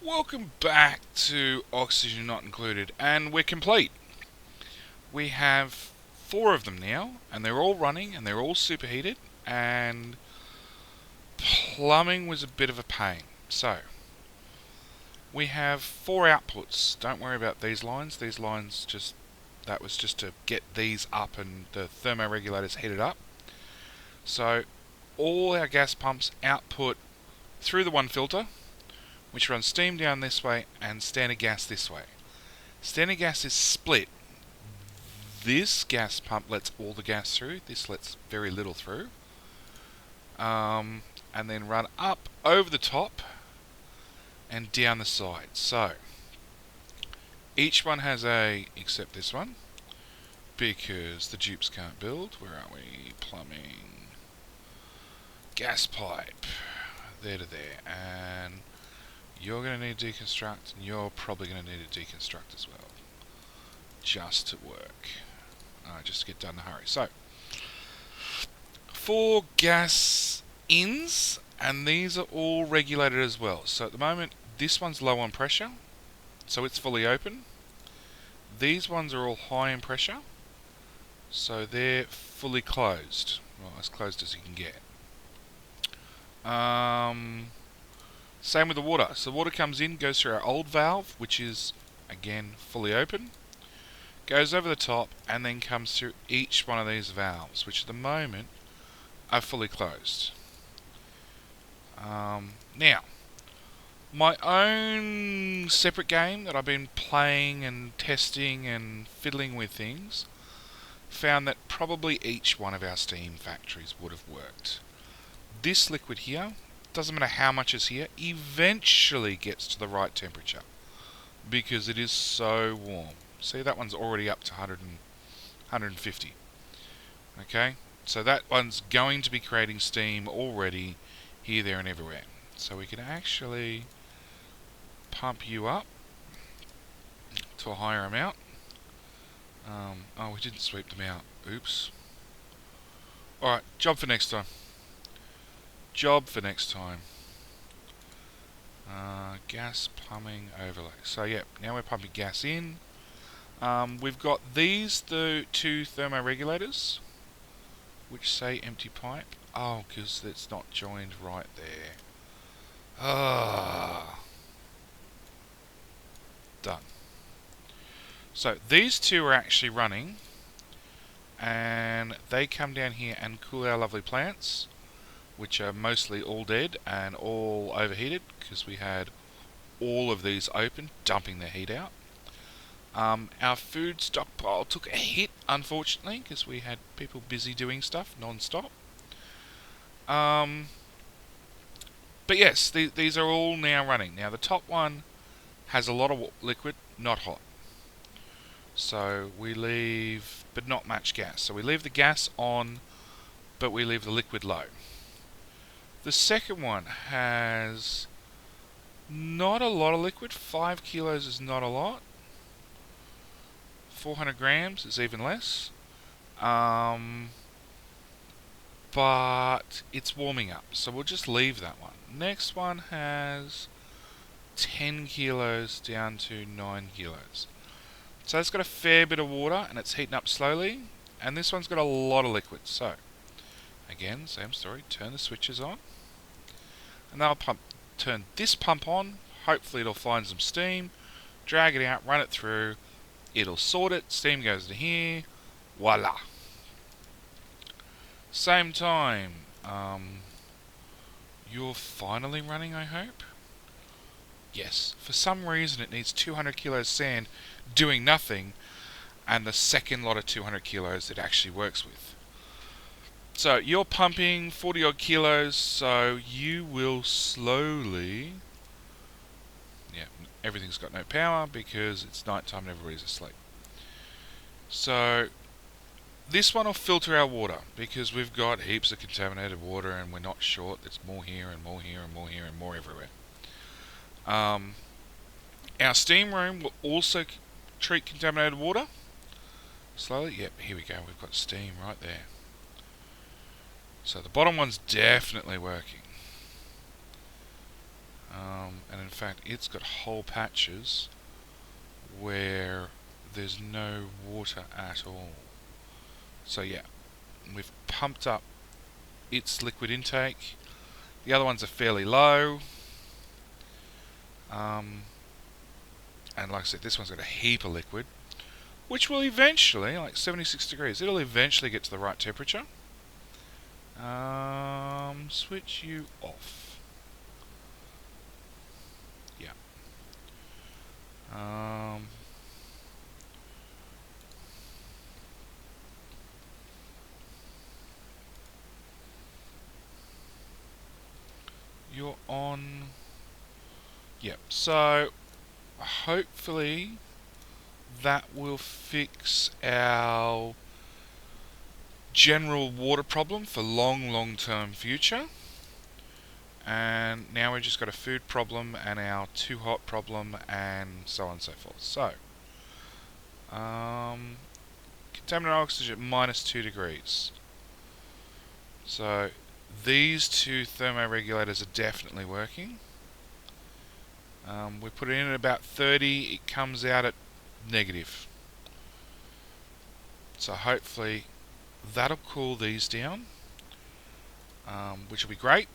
Welcome back to Oxygen Not Included, and we're complete. We have 4 of them now, and they're all running, and they're all superheated, and plumbing was a bit of a pain. So, we have 4 outputs. Don't worry about these lines. These lines that was just to get these up and the thermoregulators heated up. So, all our gas pumps output through the one filter, which runs steam down this way and standard gas this way. Standard gas is split. This gas pump lets all the gas through, this lets very little through. And then run up over the top and down the side. So, each one has except this one, because the dupes can't build. Where are we? Plumbing. Gas pipe. There to there. And you're going to need to deconstruct, and you're probably going to need to deconstruct as well. Just to work. Just to get done in a hurry. So, 4 gas ins, and these are all regulated as well. So at the moment, this one's low on pressure, so it's fully open. These ones are all high in pressure, so they're fully closed. Well, as closed as you can get. Same with the water. So the water comes in, goes through our old valve, which is, again, fully open. Goes over the top, and then comes through each one of these valves, which at the moment are fully closed. Now, my own separate game that I've been playing and testing and fiddling with things, found that probably each one of our steam factories would have worked. This liquid here, doesn't matter how much is here, eventually gets to the right temperature because it is so warm. See, that one's already up to 150. Okay, so that one's going to be creating steam already here, there and everywhere. So we can actually pump you up to a higher amount. Oh, we didn't sweep them out. Oops. Alright, job for next time. Gas pumping overlay. So yeah, now we're pumping gas in. We've got these, the 2 thermoregulators, which say empty pipe. Oh, because it's not joined right there. Done. So these 2 are actually running, and they come down here and cool our lovely plants, which are mostly all dead and all overheated because we had all of these open, dumping the heat out. Our food stockpile took a hit, unfortunately, because we had people busy doing stuff non-stop. But yes, these are all now running. Now the top one has a lot of liquid, not hot. So we leave, but not much gas. So we leave the gas on, but we leave the liquid low. The second one has not a lot of liquid. 5 kilos is not a lot. 400 grams is even less. But it's warming up, so we'll just leave that one. Next one has 10 kilos down to 9 kilos. So it's got a fair bit of water, and it's heating up slowly. And this one's got a lot of liquid. So, again, same story. Turn the switches on. And then I'll turn this pump on. Hopefully it'll find some steam. Drag it out, run it through. It'll sort it. Steam goes to here. Voila. Same time. You're finally running, I hope? Yes. For some reason it needs 200 kilos sand doing nothing, and the second lot of 200 kilos it actually works with. So you're pumping 40 odd kilos, so you will slowly... Yeah, everything's got no power because it's night time and everybody's asleep. So this one will filter our water because we've got heaps of contaminated water and we're not short. There's more here and more here and more here and more everywhere. Our steam room will also treat contaminated water. Slowly, yep, here we go. We've got steam right there. So the bottom one's definitely working. And in fact, it's got whole patches where there's no water at all. So yeah, we've pumped up its liquid intake. The other ones are fairly low. And like I said, this one's got a heap of liquid, which will eventually, like 76 degrees, it'll eventually get to the right temperature. Switch you off. Yeah. You're on. Yep. So hopefully that will fix our general water problem for long-term future. And now we've just got a food problem and our too hot problem and so on and so forth. So, contaminant oxygen -2 degrees. So these two thermoregulators are definitely working. We put it in at about 30, it comes out at negative. So hopefully that'll cool these down, which will be great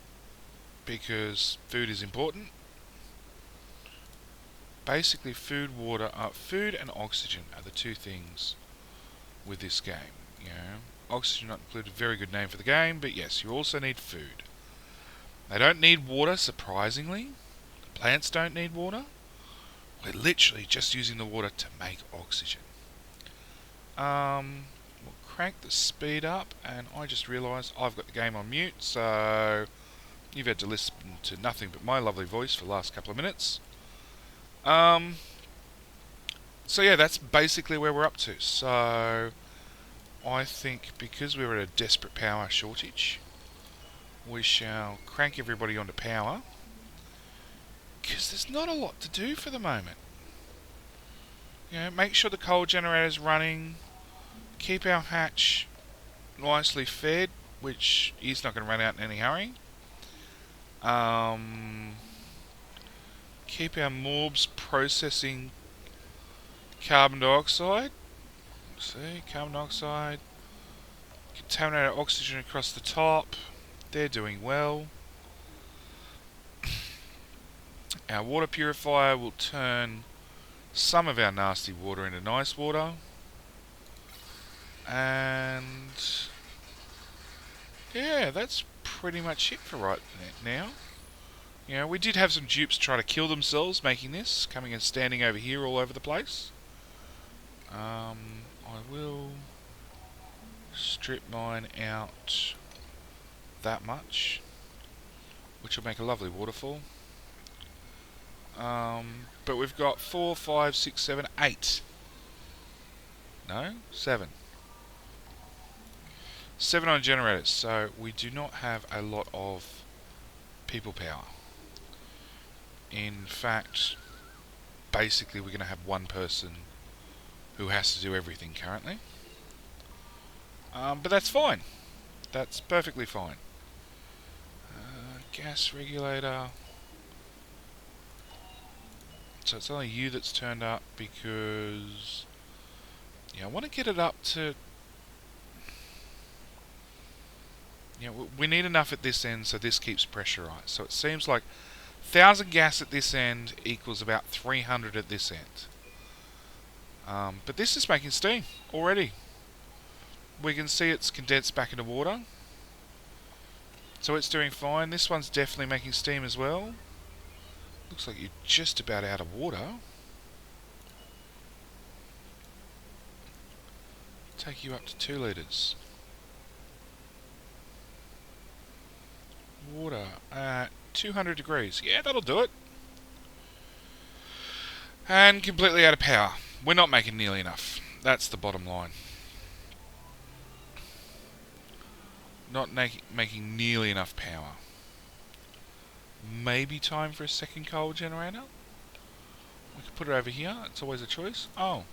because food is important. Basically food and oxygen are the two things with this game. You know, oxygen not included, very good name for the game, but yes, you also need food. They don't need water, surprisingly. Plants don't need water. We're literally just using the water to make oxygen. We'll crank the speed up, and I just realised I've got the game on mute, so you've had to listen to nothing but my lovely voice for the last couple of minutes. So yeah, that's basically where we're up to. So I think because we're at a desperate power shortage, we shall crank everybody onto power, because there's not a lot to do for the moment. You know, make sure the coal generator's running, keep our hatch nicely fed, which is not going to run out in any hurry. Keep our morbs processing carbon dioxide. See, carbon dioxide. Contaminated oxygen across the top. They're doing well. Our water purifier will turn some of our nasty water into nice water. And yeah, that's pretty much it for right now. You know, we did have some dupes try to kill themselves making this, coming and standing over here all over the place. I will strip mine out that much, which will make a lovely waterfall. But we've got 4, 5, 6, 7, 8. No, 7. 7 on generators, so we do not have a lot of people power. In fact, basically we're going to have one person who has to do everything currently. But that's fine. That's perfectly fine. Gas regulator. So it's only you that's turned up because I want to get it up to. We need enough at this end so this keeps pressurized. So it seems like 1,000 gas at this end equals about 300 at this end. But this is making steam already. We can see it's condensed back into water. So it's doing fine. This one's definitely making steam as well. Looks like you're just about out of water. Take you up to 2 litres. Water at 200 degrees. Yeah, that'll do it. And completely out of power. We're not making nearly enough. That's the bottom line. Not making nearly enough power. Maybe time for a second coal generator. We could put it over here. It's always a choice. Oh,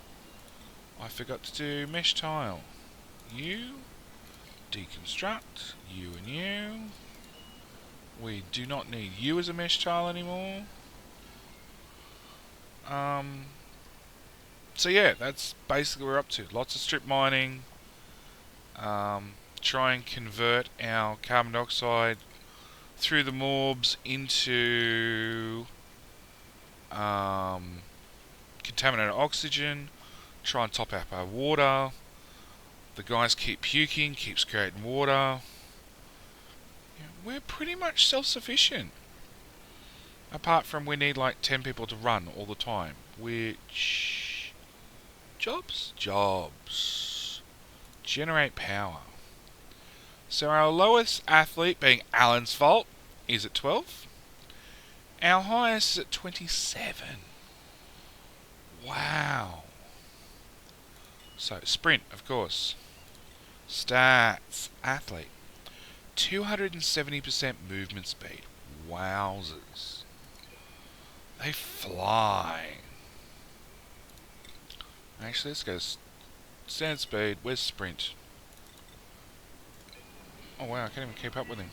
I forgot to do mesh tile. You, deconstruct, you and you. We do not need you as a mesh tile anymore. So yeah, that's basically what we're up to. Lots of strip mining. Try and convert our carbon dioxide through the morbs into contaminated oxygen. Try and top up our water. The guys keep puking, keeps creating water. Yeah, we're pretty much self-sufficient. Apart from we need like 10 people to run all the time. Which... Jobs. Generate power. So our lowest athlete, being Alan's fault, is at 12. Our highest is at 27. Wow. So, sprint, of course. Stats. Athlete. 270% movement speed. Wowzers. They fly. Actually, let's go standard speed. Where's sprint? Oh wow, I can't even keep up with him.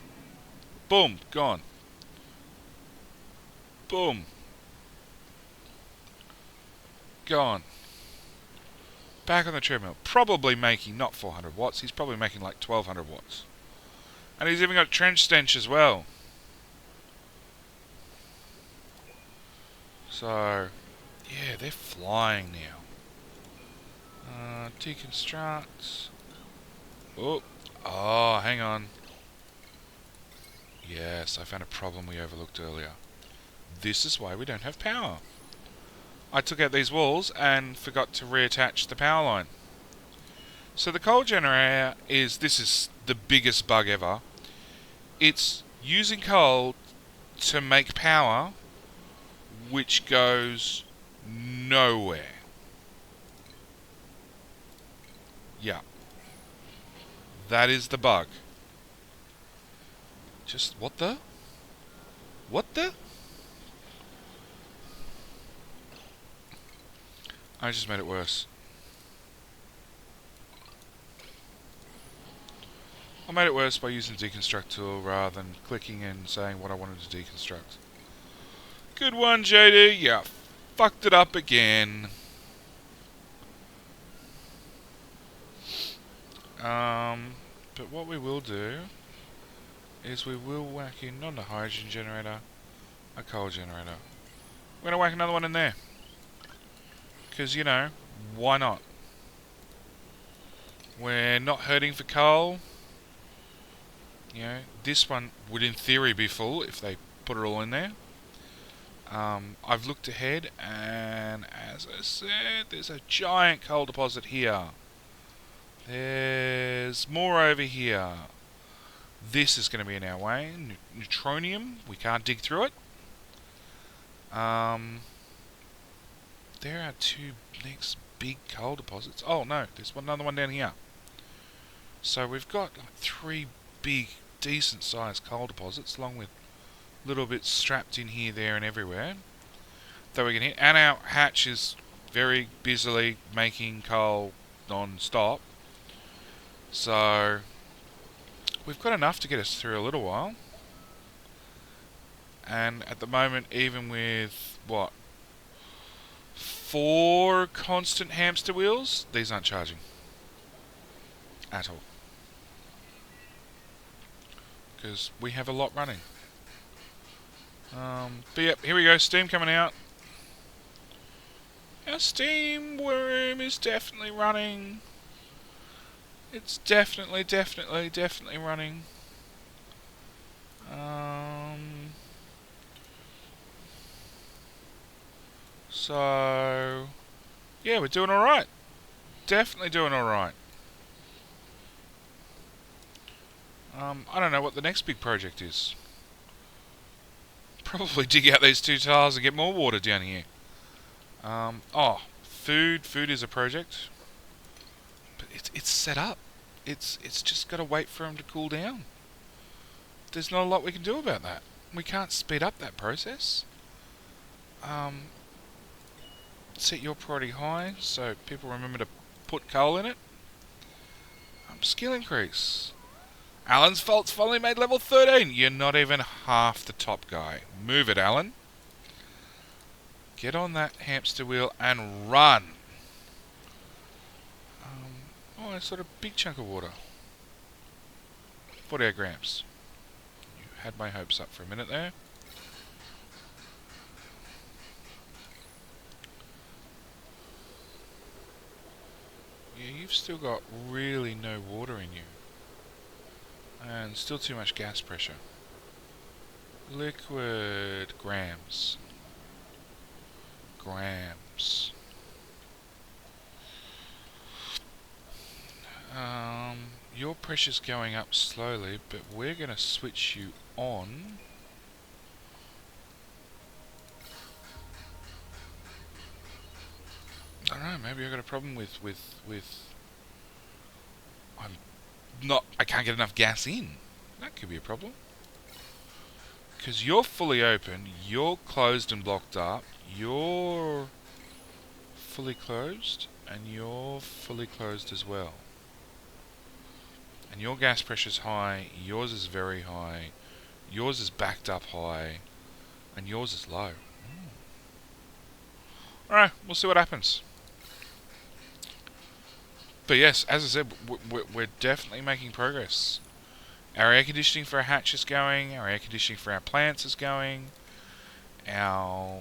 Boom, gone. Boom. Gone. Back on the treadmill. Probably making not 400 watts, he's probably making like 1200 watts. And he's even got trench stench as well. So, yeah, they're flying now. Deconstruct. Oh, hang on. Yes, I found a problem we overlooked earlier. This is why we don't have power. I took out these walls and forgot to reattach the power line. So the coal generator this is the biggest bug ever. It's using coal to make power which goes nowhere. Yeah. That is the bug. Just, what the? I just made it worse. I made it worse by using the deconstruct tool rather than clicking and saying what I wanted to deconstruct. Good one, JD. Yeah, fucked it up again. But what we will do is we will whack in not a hydrogen generator, a coal generator. We're gonna whack another one in there. Because, you know, why not? We're not hurting for coal. You know, this one would in theory be full if they put it all in there. I've looked ahead and, as I said, there's a giant coal deposit here. There's more over here. This is going to be in our way. Neutronium, we can't dig through it. There are two next big coal deposits. Oh no, there's another one down here. So we've got like 3 big, decent sized coal deposits, along with little bits strapped in here, there and everywhere that we can hit. And our hatch is very busily making coal non-stop. So we've got enough to get us through a little while. And at the moment, even with, what, 4 constant hamster wheels, these aren't charging at all. Because we have a lot running. But yep, here we go, steam coming out. Our steam room is definitely running. It's definitely running. So, yeah, we're doing alright. Definitely doing alright. I don't know what the next big project is. Probably dig out these 2 tiles and get more water down here. Food. Food is a project. But it's set up. It's just got to wait for them to cool down. There's not a lot we can do about that. We can't speed up that process. Set your priority high so people remember to put coal in it. Skill increase. Alan's fault's finally made level 13. You're not even half the top guy. Move it, Alan. Get on that hamster wheel and run. nice sort of big chunk of water. 48 grams. You had my hopes up for a minute there. Yeah, you've still got really no water in you. And still too much gas pressure. Liquid grams. Grams. Your pressure's going up slowly, but we're going to switch you on. I don't know, maybe I've got a problem with I can't get enough gas in. That could be a problem. Because you're fully open, you're closed and blocked up, you're fully closed, and you're fully closed as well. And your gas pressure's high, yours is very high, yours is backed up high, and yours is low. Alright, we'll see what happens. But yes, as I said, we're definitely making progress. Our air conditioning for our hatch is going, our air conditioning for our plants is going, we're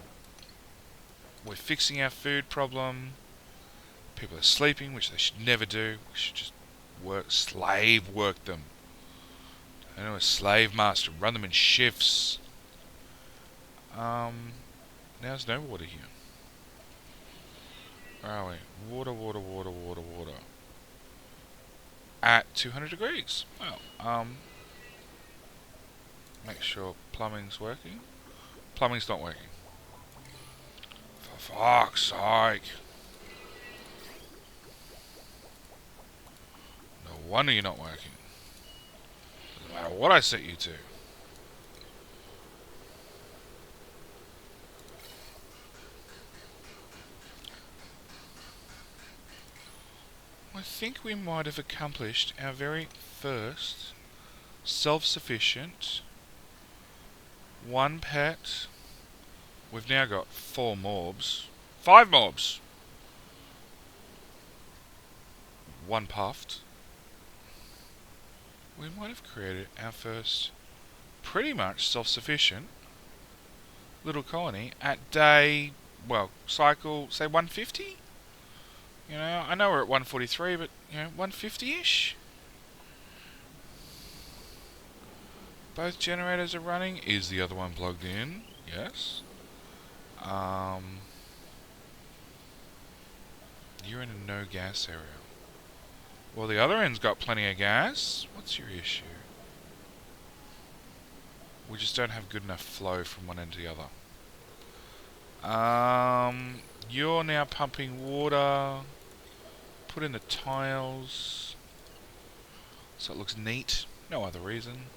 fixing our food problem, people are sleeping, which they should never do, we should just slave work them. I know, a slave master, run them in shifts. Now there's no water here. Where are we? Water. At 200 degrees. Well, make sure plumbing's working. Plumbing's not working. For fuck's sake. No wonder you're not working. Doesn't matter what I set you to. I think we might have accomplished our very first self-sufficient 1 pet. We've now got 4 mobs. 5 mobs! 1 puffed. We might have created our first pretty much self-sufficient little colony at day, well, cycle, say 150? You know, I know we're at 143, but, you know, 150-ish? Both generators are running. Is the other one plugged in? Yes. You're in a no gas area. Well, the other end's got plenty of gas. What's your issue? We just don't have good enough flow from one end to the other. You're now pumping water. Put in the tiles so it looks neat. No other reason.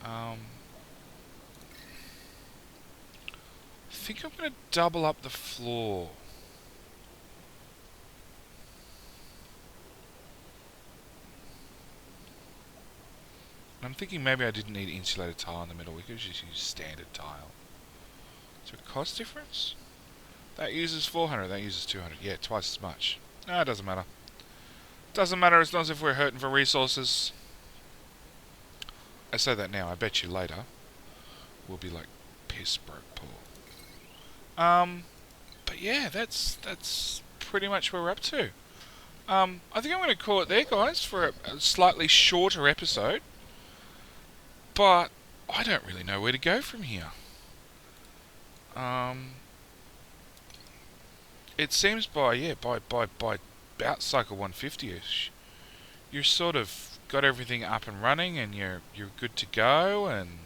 I think I'm going to double up the floor. I'm thinking maybe I didn't need insulated tile in the middle. We could just use standard tile. Is there a cost difference? That uses 400, that uses 200. Yeah, twice as much. No, it doesn't matter. Doesn't matter as long as if we're hurting for resources. I say that now, I bet you later we'll be like piss broke poor. But yeah, that's pretty much where we're up to. I think I'm going to call it there, guys, for a slightly shorter episode. But I don't really know where to go from here. It seems by about cycle 150ish, you're sort of got everything up and running, and you're good to go, and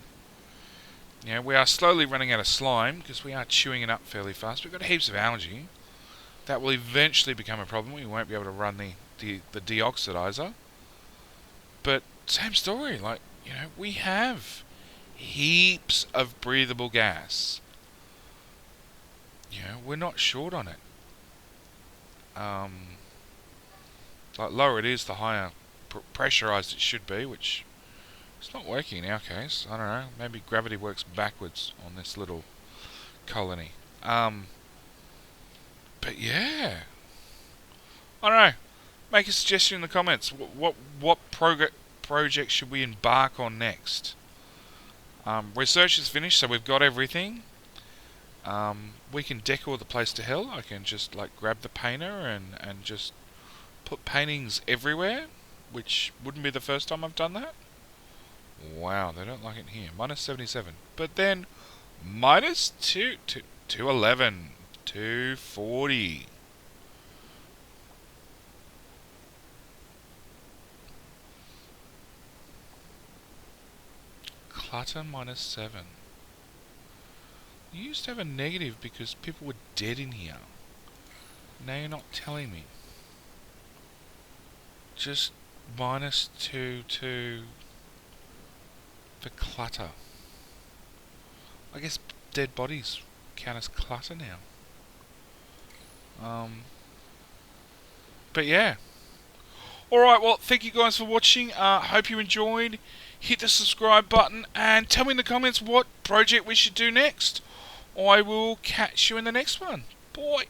you know, we are slowly running out of slime because we are chewing it up fairly fast. We've got heaps of algae that will eventually become a problem. We won't be able to run the deoxidizer, but same story. Like, you know, we have heaps of breathable gas. You know, we're not short on it. Like, lower it is, the higher pressurized it should be, which it's not working in our case. I don't know, maybe gravity works backwards on this little colony. But yeah, I don't know. Make a suggestion in the comments. What project should we embark on next? Research is finished, so we've got everything. We can decor the place to hell. I can just like grab the painter and just put paintings everywhere, which wouldn't be the first time I've done that. Wow, they don't like it here. Minus 77. But then minus 211. 240. Clutter minus 7. You used to have a negative because people were dead in here. Now you're not telling me. Just minus 2 for clutter. I guess dead bodies count as clutter now. But yeah. Alright, well, thank you guys for watching. Hope you enjoyed. Hit the subscribe button and tell me in the comments what project we should do next. I will catch you in the next one. Bye.